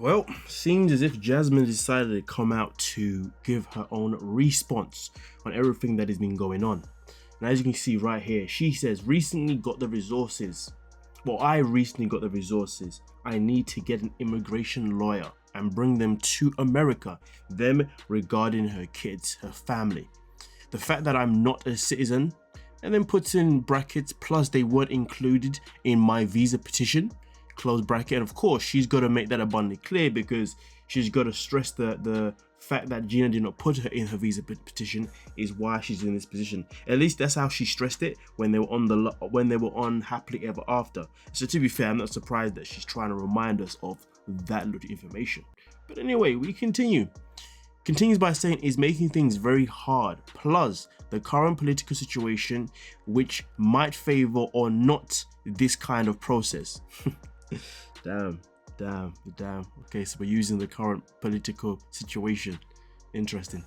Well, seems as if Jasmine decided to come out to give her own response on everything that has been going on. And as you can see right here, she says, recently got the resources. Well, I recently got the resources. I need to get an immigration lawyer and bring them to America. Them regarding her kids, her family. The fact that I'm not a citizen, and then puts in brackets, plus they weren't included in my visa petition. Close bracket, and of course she's got to make that abundantly clear because she's got to stress the fact that Gino did not put her in her visa petition is why she's in this position. At least that's how she stressed it when they were on Happily Ever After. So to be fair, I'm not surprised that she's trying to remind us of that little information. But anyway, we continue. Continues by saying is making things very hard, plus the current political situation which might favor or not this kind of process. Damn. Okay, so we're using the current political situation. Interesting.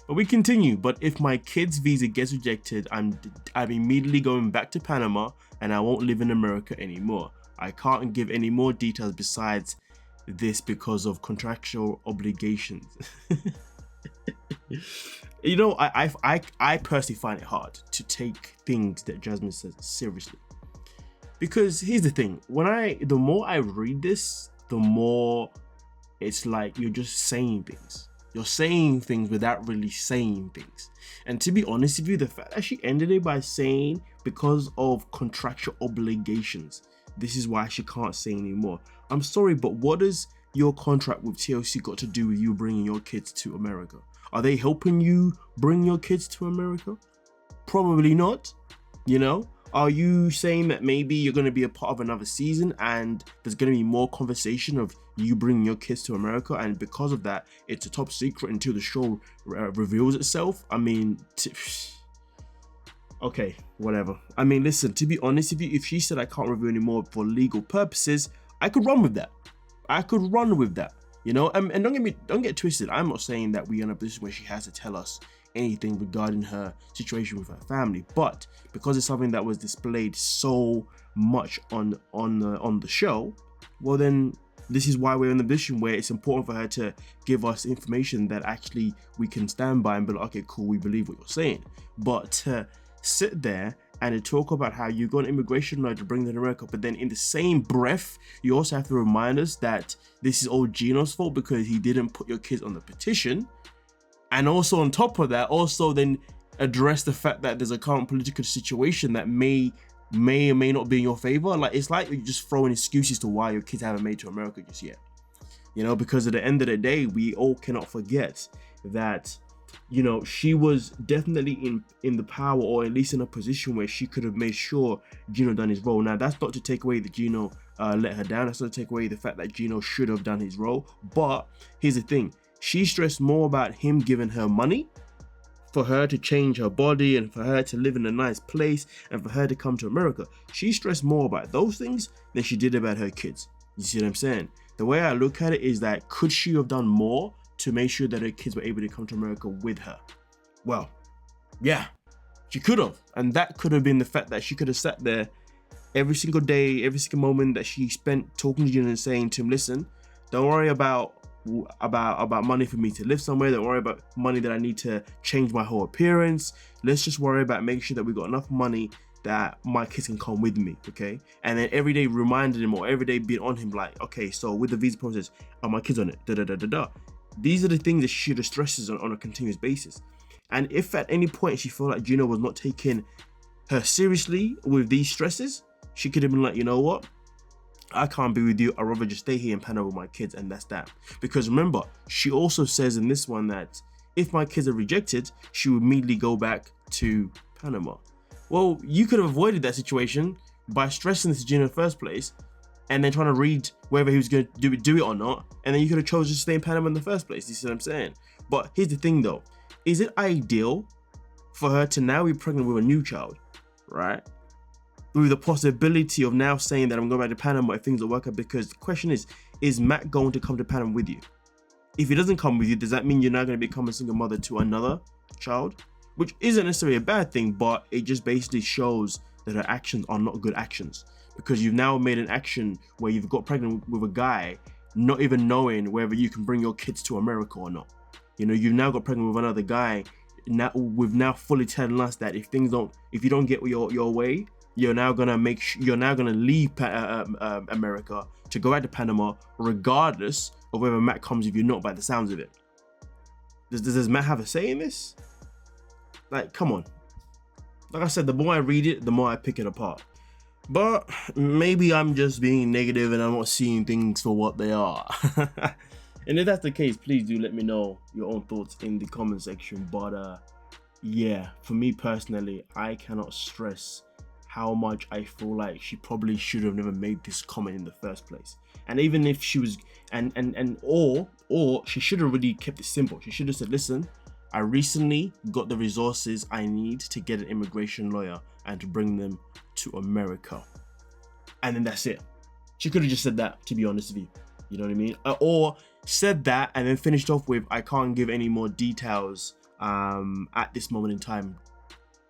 But we continue. But if my kid's visa gets rejected, I'm immediately going back to Panama and I won't live in America anymore. I can't give any more details besides this because of contractual obligations. You know, I personally find it hard to take things that Jasmine says seriously. Because here's the thing, the more I read this, the more it's like you're just saying things. You're saying things without really saying things. And to be honest with you, the fact that she ended it by saying because of contractual obligations, this is why she can't say anymore. I'm sorry, but what does your contract with TLC got to do with you bringing your kids to America? Are they helping you bring your kids to America? Probably not, you know? Are you saying that maybe you're going to be a part of another season and there's going to be more conversation of you bringing your kids to America, and because of that, it's a top secret until the show reveals itself? I mean, okay, whatever. I mean, listen, to be honest with you, if she said I can't reveal anymore for legal purposes, I could run with that. You know, and don't get twisted. I'm not saying that we're in a position where she has to tell us anything regarding her situation with her family, but because it's something that was displayed so much on the show, well then this is why we're in the position where it's important for her to give us information that actually we can stand by and be like, okay, cool, we believe what you're saying. But to sit there and to talk about how you got an immigration lawyer to bring them to America, but then in the same breath, you also have to remind us that this is all Gino's fault because he didn't put your kids on the petition. And also on top of that, also then address the fact that there's a current political situation that may or may not be in your favor. Like, it's like you're just throwing excuses to why your kids haven't made it to America just yet. You know, because at the end of the day, we all cannot forget that, you know, she was definitely in the power, or at least in a position where she could have made sure Gino done his role. Now, that's not to take away that Gino let her down. That's not to take away the fact that Gino should have done his role. But here's the thing. She stressed more about him giving her money for her to change her body and for her to live in a nice place and for her to come to America. She stressed more about those things than she did about her kids. You see what I'm saying? The way I look at it is that, could she have done more to make sure that her kids were able to come to America with her? Well, yeah, she could have. And that could have been the fact that she could have sat there every single day, every single moment that she spent talking to Gino and saying to him, listen, don't worry about money for me to live somewhere. Don't worry about money that I need to change my whole appearance. Let's just worry about making sure that we got enough money that my kids can come with me, okay? And then every day reminding him, or every day being on him, like, okay, so with the visa process, are my kids on it? These are the things that she just stresses on a continuous basis. And if at any point she felt like Gino was not taking her seriously with these stresses, she could have been like, you know what? I can't be with you. I'd rather just stay here in Panama with my kids, and that's that. Because remember, she also says in this one that if my kids are rejected, she would immediately go back to Panama. Well, you could have avoided that situation by stressing this to Gino in the first place, and then trying to read whether he was going to do it or not, and then you could have chosen to stay in Panama in the first place. You see what I'm saying? But here's the thing though. Is it ideal for her to now be pregnant with a new child, right? With the possibility of now saying that I'm going back to Panama if things don't work out? Because the question is Matt going to come to Panama with you? If he doesn't come with you, does that mean you're now going to become a single mother to another child? Which isn't necessarily a bad thing, but it just basically shows that her actions are not good actions. Because you've now made an action where you've got pregnant with a guy not even knowing whether you can bring your kids to America or not. You know, you've now got pregnant with another guy. Now we've now fully telling us that if you don't get your way, you're now gonna leave America to go out to Panama, regardless of whether Matt comes with you or not. By the sounds of it, does Matt have a say in this? Like, come on. Like I said, the more I read it, the more I pick it apart. But maybe I'm just being negative and I'm not seeing things for what they are. And if that's the case, please do let me know your own thoughts in the comment section. But yeah, for me personally, I cannot stress how much I feel like she probably should have never made this comment in the first place. And even if she was, or she should have really kept it simple. She should have said, listen, I recently got the resources I need to get an immigration lawyer and to bring them to America. And then that's it. She could have just said that, to be honest with you. You know what I mean? Or said that and then finished off with, I can't give any more details at this moment in time.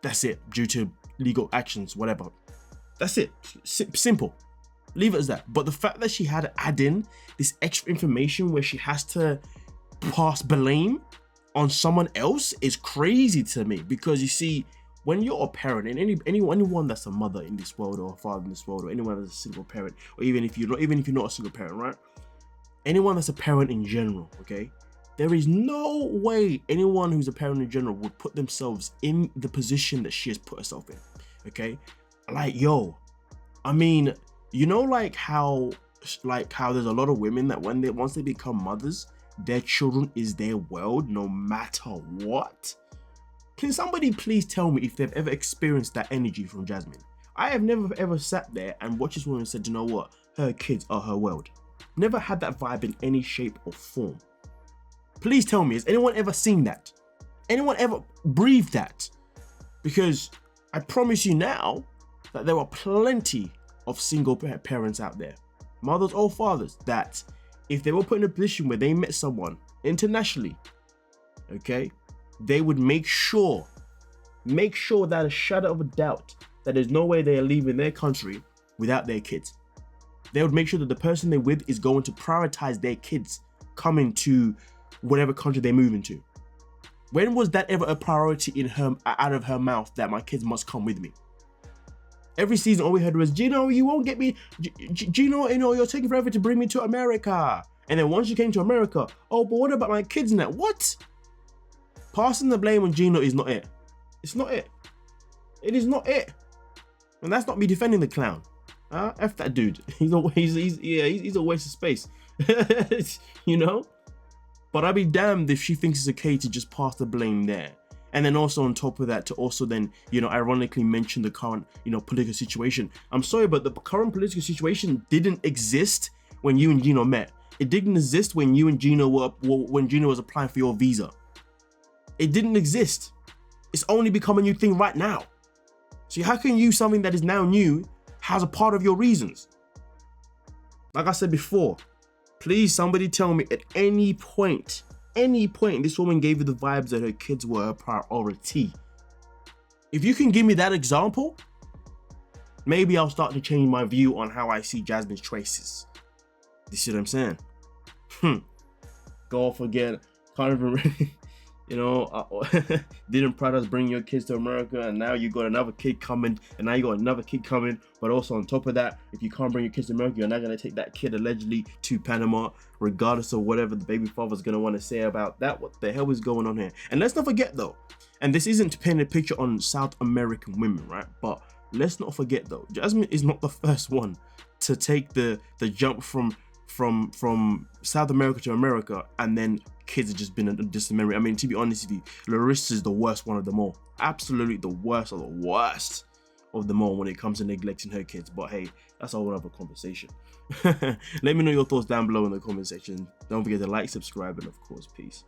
That's it, due to legal actions, whatever. That's it. Simple. Leave it as that. But the fact that she had to add in this extra information where she has to pass blame on someone else is crazy to me. Because you see, when you're a parent, and anyone that's a mother in this world or a father in this world, or anyone that's a single parent, or even if you're not a single parent, right? Anyone that's a parent in general, okay? There is no way anyone who's a parent in general would put themselves in the position that she has put herself in, okay? Like, yo, I mean, you know, like how there's a lot of women that once they become mothers, their children is their world no matter what. Can somebody please tell me if they've ever experienced that energy from Jasmine? I have never ever sat there and watched this woman and said, you know what, her kids are her world. Never had that vibe in any shape or form. Please tell me, has anyone ever seen that? Anyone ever breathed that? Because I promise you now that there are plenty of single parents out there, mothers or fathers, that if they were put in a position where they met someone internationally, okay, they would make sure without a shadow of a doubt that there's no way they are leaving their country without their kids. They would make sure that the person they're with is going to prioritize their kids coming to whatever country they move into. When was that ever a priority out of her mouth, that my kids must come with me? Every season, all we heard was, Gino, you won't get me. Gino, you know, you're taking forever to bring me to America. And then once you came to America, oh, but what about my kids now? What? Passing the blame on Gino is not it. It's not it. It is not it. And that's not me defending the clown. F that dude. He's a waste of space. You know? But I'd be damned if she thinks it's okay to just pass the blame there. And then also on top of that, to also then, you know, ironically mention the current, you know, political situation. I'm sorry, but the current political situation didn't exist when you and Gino met. It didn't exist when you and Gino when Gino was applying for your visa. It didn't exist. It's only become a new thing right now. So how can you, something that is now new, has a part of your reasons? Like I said before, please somebody tell me at any point this woman gave you the vibes that her kids were her priority. If you can give me that example, maybe I'll start to change my view on how I see Jasmine's choices. You see what I'm saying? Go off again. Can't even remember. You know, didn't Pradas bring your kids to America, and now you got another kid coming, and now you got another kid coming. But also on top of that, if you can't bring your kids to America, you're not going to take that kid allegedly to Panama, regardless of whatever the baby father's going to want to say about that. What the hell is going on here? And let's not forget though, and this isn't to paint a picture on South American women, right? But let's not forget though, Jasmine is not the first one to take the jump from South America to America, and then kids have just been a distant memory. I mean, to be honest with you, Larissa is the worst one of them all. Absolutely the worst of the worst of them all when it comes to neglecting her kids. But hey, that's a whole other conversation. Let me know your thoughts down below in the comment section. Don't forget to like, subscribe, and of course, peace.